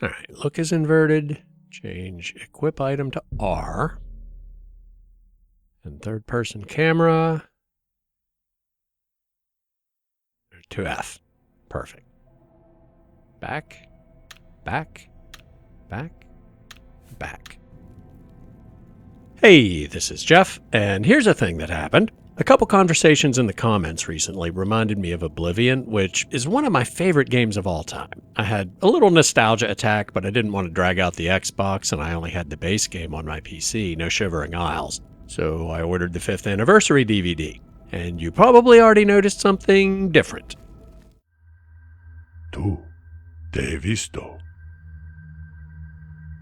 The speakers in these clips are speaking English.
All right, look is inverted. Change equip item to R. And third person camera to F. Perfect. Back, back, back, back. Hey, this is Jeff, and here's a thing that happened. A couple conversations in the comments recently reminded me of Oblivion, which is one of my favorite games of all time. I had a little nostalgia attack, but I didn't want to drag out the Xbox, and I only had the base game on my PC, no Shivering Isles. So I ordered the 5th anniversary DVD, and you probably already noticed something different. Tú, te he visto.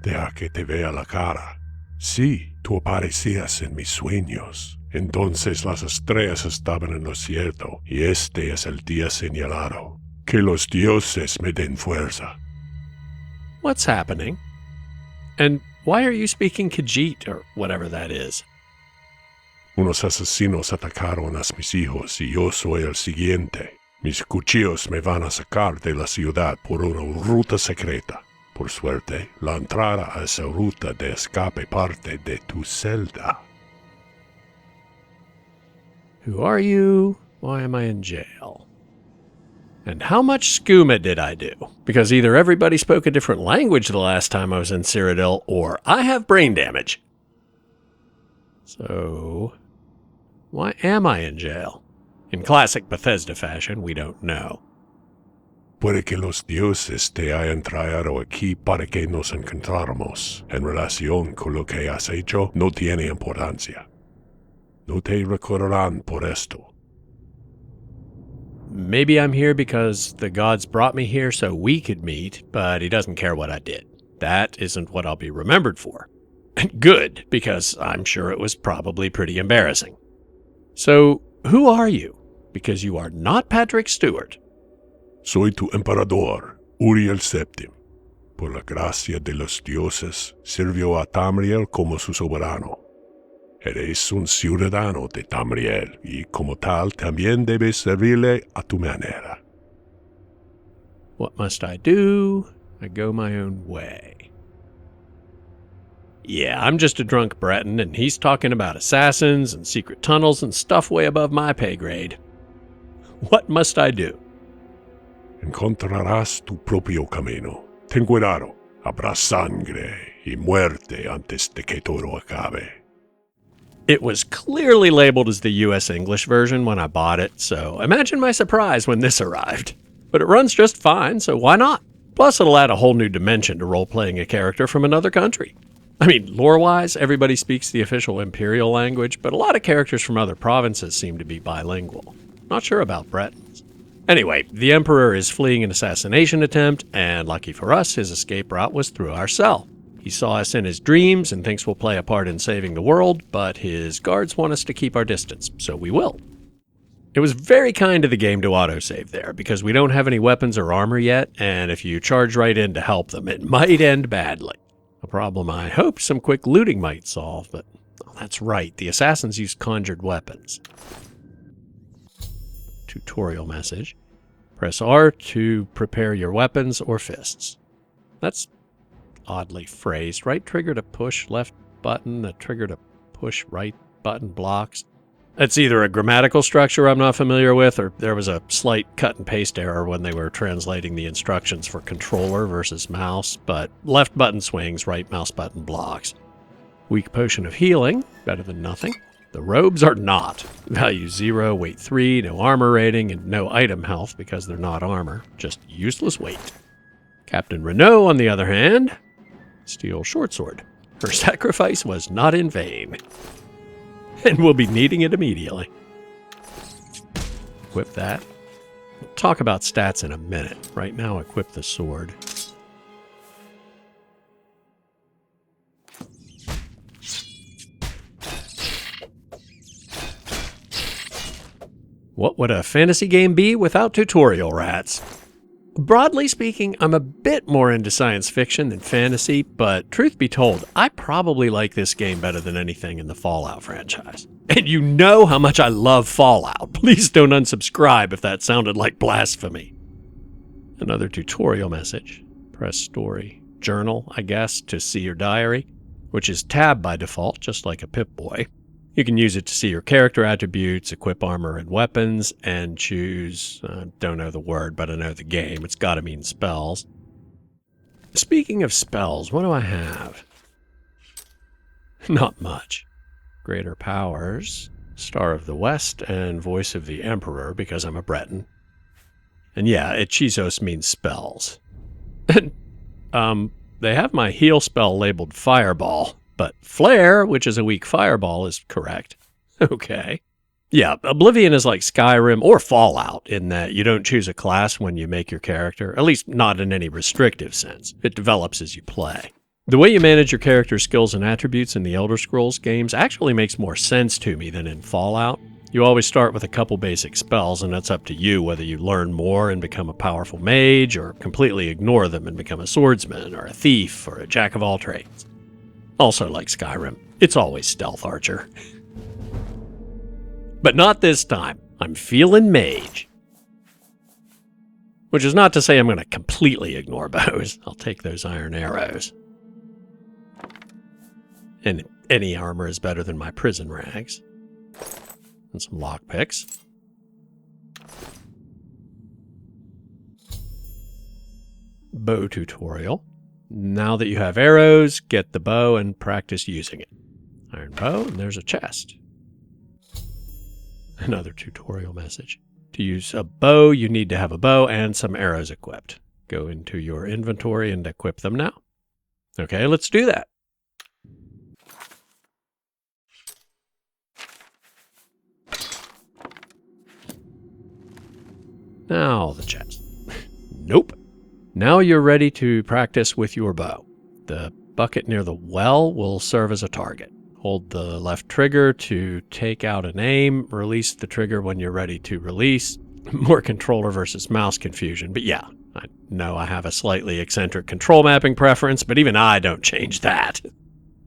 Deja que te vea la cara. Sí, tú aparecías en mis sueños. Entonces las estrellas estaban en lo cierto, y este es el día señalado. Que los dioses me den fuerza. What's happening? And why are you speaking Khajiit, or whatever that is? Unos asesinos atacaron a mis hijos y yo soy el siguiente. Mis cuchillos me van a sacar de la ciudad por una ruta secreta. Por suerte, la entrada a esa ruta de escape parte de tu celda. Who are you? Why am I in jail? And how much skooma did I do? Because either everybody spoke a different language the last time I was in Cyrodiil, or I have brain damage. So, why am I in jail? In classic Bethesda fashion, we don't know. Puede que los dioses te hayan traído aquí para que nos encontráramos. En relación con lo que has hecho, no tiene importancia. No te recordarán por esto. Maybe I'm here because the gods brought me here so we could meet, but he doesn't care what I did. That isn't what I'll be remembered for. And good, because I'm sure it was probably pretty embarrassing. So, who are you? Because you are not Patrick Stewart. Soy tu emperador, Uriel Septim. Por la gracia de los dioses, sirvió a Tamriel como su soberano. Eres un ciudadano de Tamriel, y como tal también debes servirle a tu manera. What must I do? I go my own way. Yeah, I'm just a drunk Breton, and he's talking about assassins and secret tunnels and stuff way above my pay grade. What must I do? Encontrarás tu propio camino. Ten cuidado, habrá sangre y muerte antes de que todo acabe. It was clearly labeled as the US English version when I bought it, so imagine my surprise when this arrived. But it runs just fine, so why not? Plus, it'll add a whole new dimension to role-playing a character from another country. I mean, lore-wise, everybody speaks the official Imperial language, but a lot of characters from other provinces seem to be bilingual. Not sure about Bretons. Anyway, the Emperor is fleeing an assassination attempt, and lucky for us, his escape route was through our cell. He saw us in his dreams and thinks we'll play a part in saving the world, but his guards want us to keep our distance, so we will. It was very kind of the game to autosave there, because we don't have any weapons or armor yet, and if you charge right in to help them, it might end badly. A problem I hope some quick looting might solve, but that's right, the assassins used conjured weapons. Tutorial message. Press R to prepare your weapons or fists. That's oddly phrased. Right trigger to push left button, the trigger to push right button blocks. It's either a grammatical structure I'm not familiar with, or there was a slight cut and paste error when they were translating the instructions for controller versus mouse, but left button swings, right mouse button blocks. Weak potion of healing, better than nothing. The robes are not. Value 0, weight 3, no armor rating, and no item health because they're not armor, just useless weight. Captain Renault, on the other hand, steel short sword. Her sacrifice was not in vain. And we'll be needing it immediately. Equip that. We'll talk about stats in a minute. Right now, equip the sword. What would a fantasy game be without tutorial rats? Broadly speaking, I'm a bit more into science fiction than fantasy, but truth be told, I probably like this game better than anything in the Fallout franchise. And you know how much I love Fallout. Please don't unsubscribe if that sounded like blasphemy. Another tutorial message. Press story. journal, I guess, to see your diary, which is tabbed by default, just like a Pip-Boy. You can use it to see your character attributes, equip armor and weapons, and choose, don't know the word, but I know the game. It's got to mean spells. Speaking of spells, what do I have? Not much. Greater Powers, Star of the West, and Voice of the Emperor, because I'm a Breton. And yeah, Hechizos means spells. They have my heal spell labeled Fireball, but Flare, which is a weak fireball, is correct. Okay. Yeah, Oblivion is like Skyrim or Fallout in that you don't choose a class when you make your character, at least not in any restrictive sense. It develops as you play. The way you manage your character's skills and attributes in the Elder Scrolls games actually makes more sense to me than in Fallout. You always start with a couple basic spells, and that's up to you whether you learn more and become a powerful mage, or completely ignore them and become a swordsman, or a thief, or a jack of all trades. Also like Skyrim, it's always stealth archer. But not this time. I'm feeling mage. Which is not to say I'm going to completely ignore bows. I'll take those iron arrows. And any armor is better than my prison rags. And some lockpicks. Bow tutorial. Now that you have arrows, get the bow and practice using it. Iron bow, and there's a chest. Another tutorial message. To use a bow, you need to have a bow and some arrows equipped. Go into your inventory and equip them now. Okay, let's do that. Now the chest. Nope. Now you're ready to practice with your bow. The bucket near the well will serve as a target. Hold the left trigger to take out an aim. Release the trigger when you're ready to release. More controller versus mouse confusion. But yeah, I know I have a slightly eccentric control mapping preference, but even I don't change that.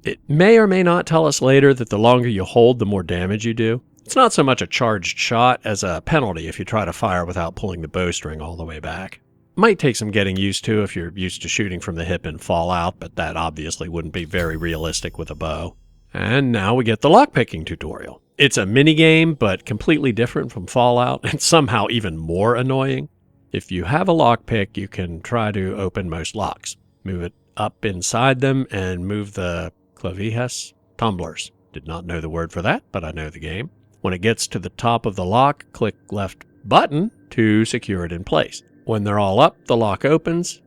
It may or may not tell us later that the longer you hold, the more damage you do. It's not so much a charged shot as a penalty if you try to fire without pulling the bowstring all the way back. Might take some getting used to if you're used to shooting from the hip in Fallout, but that obviously wouldn't be very realistic with a bow. And now we get the lockpicking tutorial. It's a minigame, but completely different from Fallout, and somehow even more annoying. If you have a lockpick, you can try to open most locks. Move it up inside them and move the clavijas, tumblers. Did not know the word for that, but I know the game. When it gets to the top of the lock, click left button to secure it in place. When they're all up, the lock opens.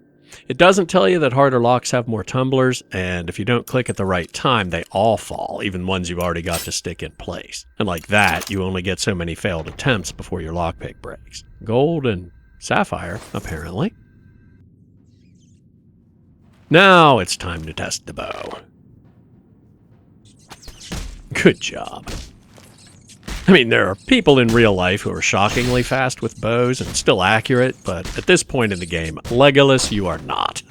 It doesn't tell you that harder locks have more tumblers, and if you don't click at the right time, they all fall, even ones you've already got to stick in place. And like that, you only get so many failed attempts before your lockpick breaks. Gold and sapphire, apparently. Now it's time to test the bow. Good job. I mean, there are people in real life who are shockingly fast with bows and still accurate, but at this point in the game, Legolas, you are not.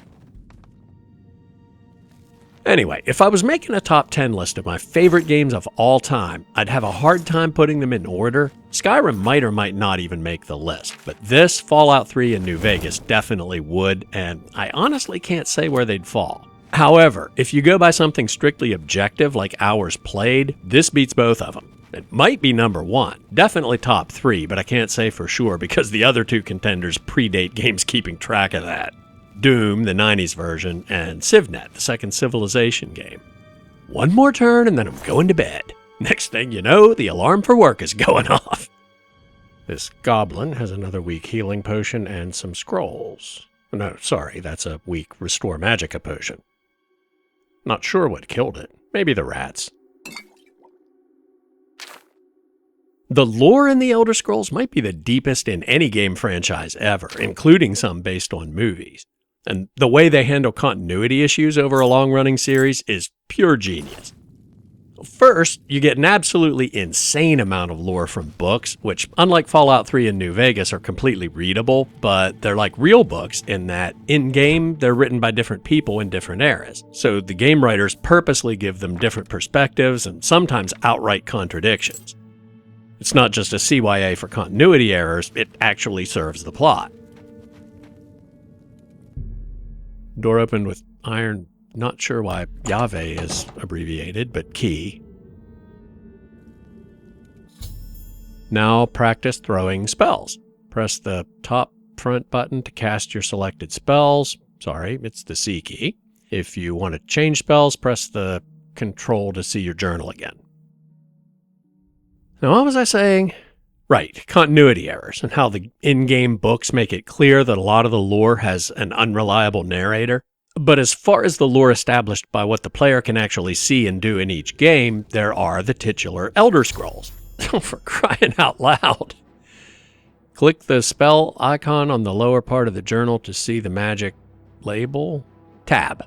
Anyway, if I was making a top 10 list of my favorite games of all time, I'd have a hard time putting them in order. Skyrim might or might not even make the list, but this, Fallout 3, and New Vegas definitely would, and I honestly can't say where they'd fall. However, if you go by something strictly objective like hours played, this beats both of them. It might be number one, definitely top 3, but I can't say for sure because the other 2 contenders predate games keeping track of that. Doom, the 90s version, and CivNet, the second Civilization game. One more turn and then I'm going to bed. Next thing you know, the alarm for work is going off. This goblin has another weak healing potion and some scrolls. No, sorry, that's a weak Restore Magicka potion. Not sure what killed it. Maybe the rats. The lore in the Elder Scrolls might be the deepest in any game franchise ever, including some based on movies. And the way they handle continuity issues over a long-running series is pure genius. First, you get an absolutely insane amount of lore from books, which, unlike Fallout 3 and New Vegas, are completely readable, but they're like real books in that, in-game, they're written by different people in different eras. So the game writers purposely give them different perspectives and sometimes outright contradictions. It's not just a CYA for continuity errors, it actually serves the plot. Door opened with iron. Not sure why Yahweh is abbreviated, but key. Now practice throwing spells. Press the top front button to cast your selected spells. Sorry, it's the C key. If you want to change spells, press the Control to see your journal again. Now, what was I saying? Right, continuity errors and how the in-game books make it clear that a lot of the lore has an unreliable narrator. But as far as the lore established by what the player can actually see and do in each game, there are the titular Elder Scrolls. For crying out loud. Click the spell icon on the lower part of the journal to see the magic label. Tab.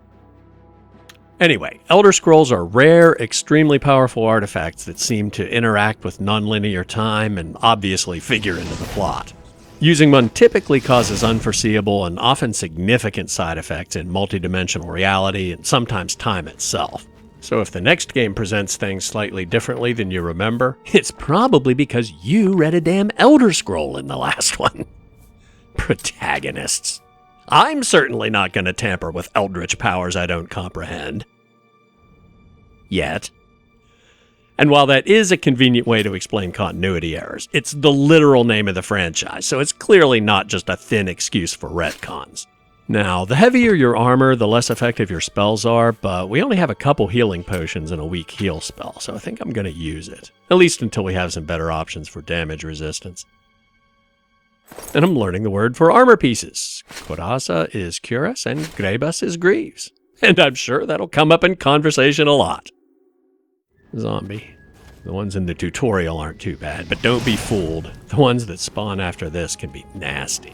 Anyway, Elder Scrolls are rare, extremely powerful artifacts that seem to interact with nonlinear time and obviously figure into the plot. Using one typically causes unforeseeable and often significant side effects in multidimensional reality and sometimes time itself. So if the next game presents things slightly differently than you remember, it's probably because you read a damn Elder Scroll in the last one. Protagonists. I'm certainly not going to tamper with eldritch powers I don't comprehend. Yet. And while that is a convenient way to explain continuity errors, it's the literal name of the franchise, so it's clearly not just a thin excuse for retcons. Now, the heavier your armor, the less effective your spells are, but we only have a couple healing potions and a weak heal spell, so I think I'm going to use it. At least until we have some better options for damage resistance. And I'm learning the word for armor pieces. Coraza is cuirass and grebus is greaves. And I'm sure that'll come up in conversation a lot. Zombie. The ones in the tutorial aren't too bad, but don't be fooled. The ones that spawn after this can be nasty.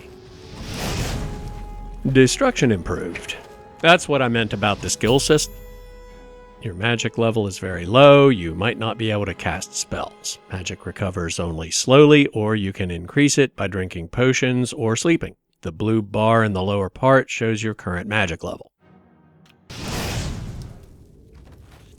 Destruction improved. That's what I meant about the skill system. Your magic level is very low, you might not be able to cast spells. Magic recovers only slowly, or you can increase it by drinking potions or sleeping. The blue bar in the lower part shows your current magic level.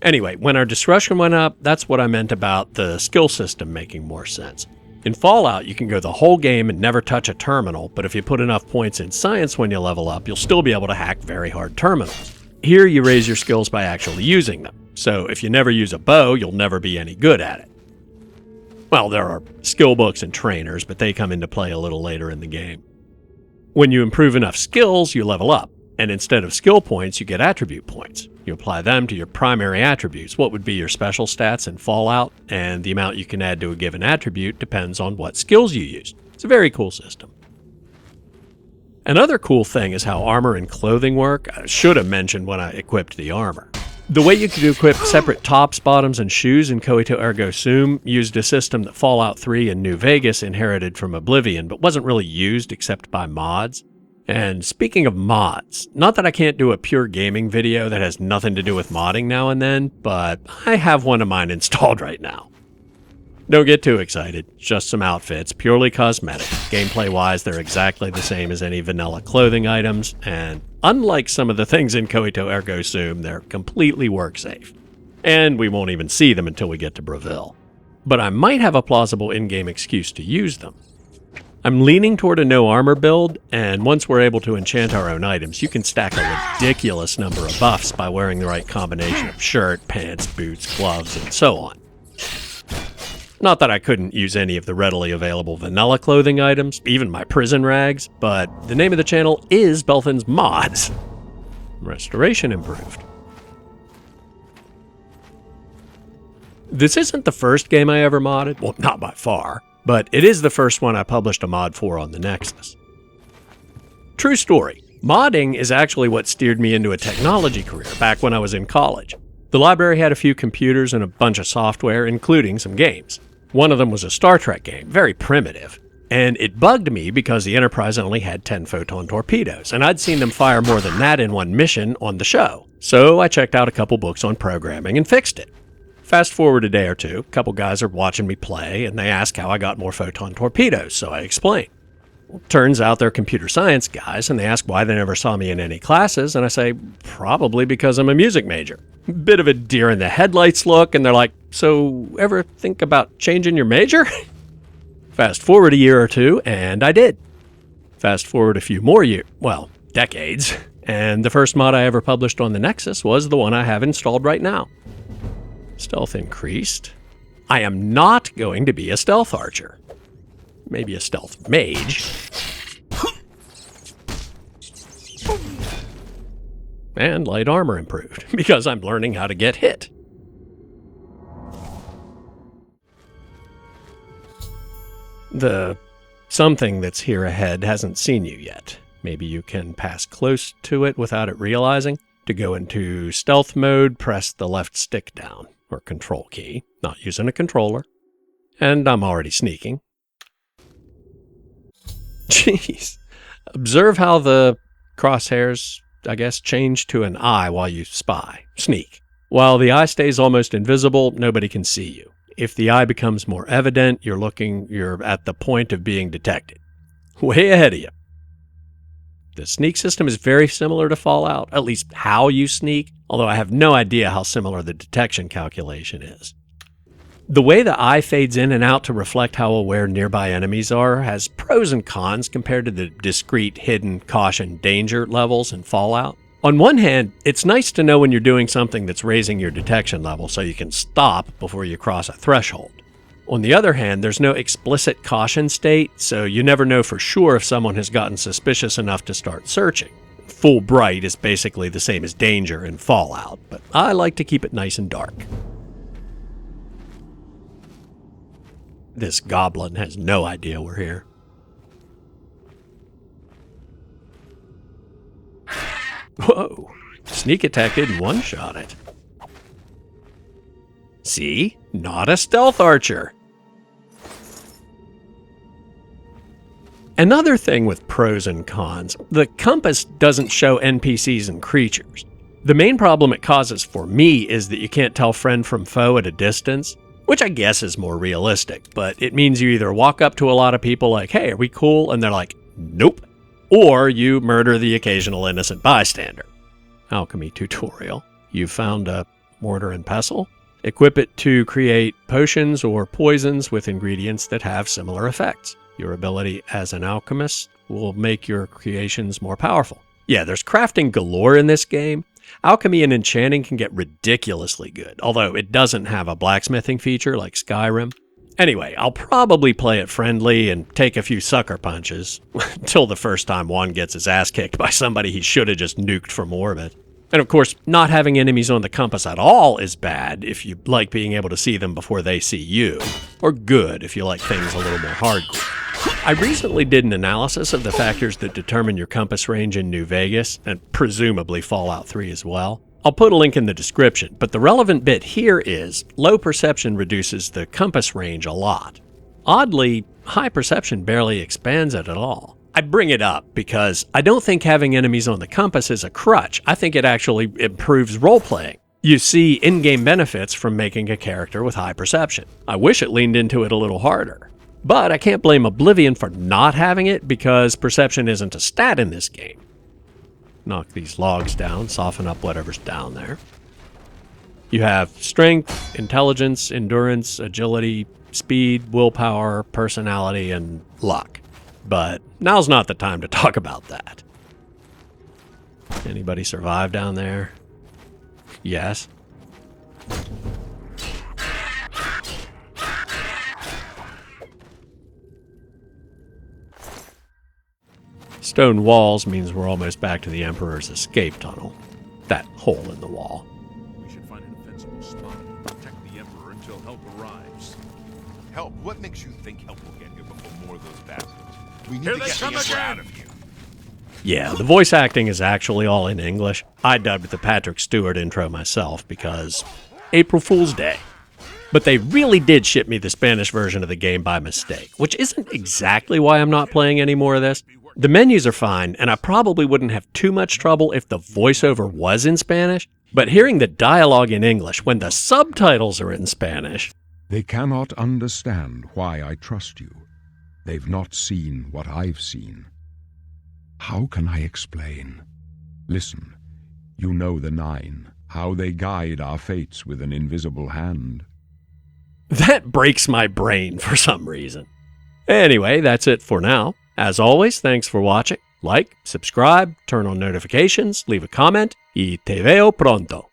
Anyway, when our discretion went up, that's what I meant about the skill system making more sense. In Fallout, you can go the whole game and never touch a terminal, but if you put enough points in science when you level up, you'll still be able to hack very hard terminals. Here, you raise your skills by actually using them, so if you never use a bow, you'll never be any good at it. Well, there are skill books and trainers, but they come into play a little later in the game. When you improve enough skills, you level up, and instead of skill points, you get attribute points. You apply them to your primary attributes, what would be your special stats in Fallout, and the amount you can add to a given attribute depends on what skills you used. It's a very cool system. Another cool thing is how armor and clothing work. I should have mentioned when I equipped the armor. The way you could equip separate tops, bottoms, and shoes in Coito Ergo Sum used a system that Fallout 3 and New Vegas inherited from Oblivion, but wasn't really used except by mods. And speaking of mods, not that I can't do a pure gaming video that has nothing to do with modding now and then, but I have one of mine installed right now. Don't get too excited, just some outfits, purely cosmetic. Gameplay-wise, they're exactly the same as any vanilla clothing items, and unlike some of the things in Coito Ergo Sum, they're completely work-safe. And we won't even see them until we get to Breville. But I might have a plausible in-game excuse to use them. I'm leaning toward a no-armor build, and once we're able to enchant our own items, you can stack a ridiculous number of buffs by wearing the right combination of shirt, pants, boots, gloves, and so on. Not that I couldn't use any of the readily available vanilla clothing items, even my prison rags, but the name of the channel is Belthan's Mods. Restoration improved. This isn't the first game I ever modded, well, not by far, but it is the first one I published a mod for on the Nexus. True story, modding is actually what steered me into a technology career back when I was in college. The library had a few computers and a bunch of software, including some games. One of them was a Star Trek game, very primitive. And it bugged me because the Enterprise only had 10 photon torpedoes, and I'd seen them fire more than that in one mission on the show. So I checked out a couple books on programming and fixed it. Fast forward a day or two, a couple guys are watching me play, and they ask how I got more photon torpedoes, so I explain. Well, turns out they're computer science guys, and they ask why they never saw me in any classes, and I say, probably because I'm a music major. Bit of a deer in the headlights look, and they're like, so ever think about changing your major? Fast forward a year or two, and I did. Fast forward a few more decades, And the first mod I ever published on the Nexus was the one I have installed right now. Stealth increased. I am not going to be a stealth archer. Maybe a stealth mage. And light armor improved, because I'm learning how to get hit. The something that's here ahead hasn't seen you yet. Maybe you can pass close to it without it realizing. To go into stealth mode, press the left stick down, or control key, not using a controller. And I'm already sneaking. Jeez. Observe how the crosshairs, I guess, change to an eye while you spy. Sneak. While the eye stays almost invisible, nobody can see you. If the eye becomes more evident, you're at the point of being detected. Way ahead of you. The sneak system is very similar to Fallout, at least how you sneak, although I have no idea how similar the detection calculation is. The way the eye fades in and out to reflect how aware nearby enemies are has pros and cons compared to the discrete, hidden, caution, danger levels in Fallout. On one hand, it's nice to know when you're doing something that's raising your detection level so you can stop before you cross a threshold. On the other hand, there's no explicit caution state, so you never know for sure if someone has gotten suspicious enough to start searching. Full bright is basically the same as danger in Fallout, but I like to keep it nice and dark. This goblin has no idea we're here. Whoa, sneak attack didn't one-shot it. See? Not a stealth archer. Another thing with pros and cons, the compass doesn't show NPCs and creatures. The main problem it causes for me is that you can't tell friend from foe at a distance, which I guess is more realistic, but it means you either walk up to a lot of people like, hey, are we cool? And they're like, nope. Or you murder the occasional innocent bystander. Alchemy tutorial. You found a mortar and pestle? Equip it to create potions or poisons with ingredients that have similar effects. Your ability as an alchemist will make your creations more powerful. Yeah, there's crafting galore in this game. Alchemy and enchanting can get ridiculously good, although it doesn't have a blacksmithing feature like Skyrim. Anyway, I'll probably play it friendly and take a few sucker punches until the first time Juan gets his ass kicked by somebody he should have just nuked from orbit. And of course, not having enemies on the compass at all is bad if you like being able to see them before they see you, or good if you like things a little more hardcore. I recently did an analysis of the factors that determine your compass range in New Vegas, and presumably Fallout 3 as well. I'll put a link in the description, but the relevant bit here is low perception reduces the compass range a lot. Oddly, high perception barely expands it at all. I bring it up because I don't think having enemies on the compass is a crutch. I think it actually improves role-playing. You see in-game benefits from making a character with high perception. I wish it leaned into it a little harder. But I can't blame Oblivion for not having it because perception isn't a stat in this game. Knock these logs down, soften up whatever's down there. You have strength, intelligence, endurance, agility, speed, willpower, personality, and luck. But now's not the time to talk about that. Anybody survive down there? Yes. Stone walls means we're almost back to the Emperor's escape tunnel. That hole in the wall. We should find an defensible spot and protect the Emperor until help arrives. Help? What makes you think help will get here before more of those bastards? We need Here to they get the come Emperor again! out of here. Yeah, the voice acting is actually all in English. I dubbed the Patrick Stewart intro myself because April Fool's Day. But they really did ship me the Spanish version of the game by mistake, which isn't exactly why I'm not playing any more of this. The menus are fine, and I probably wouldn't have too much trouble if the voiceover was in Spanish, but hearing the dialogue in English when the subtitles are in Spanish... They cannot understand why I trust you. They've not seen what I've seen. How can I explain? Listen, you know the Nine, how they guide our fates with an invisible hand. That breaks my brain for some reason. Anyway, that's it for now. As always, thanks for watching. Like, subscribe, turn on notifications, leave a comment, y te veo pronto.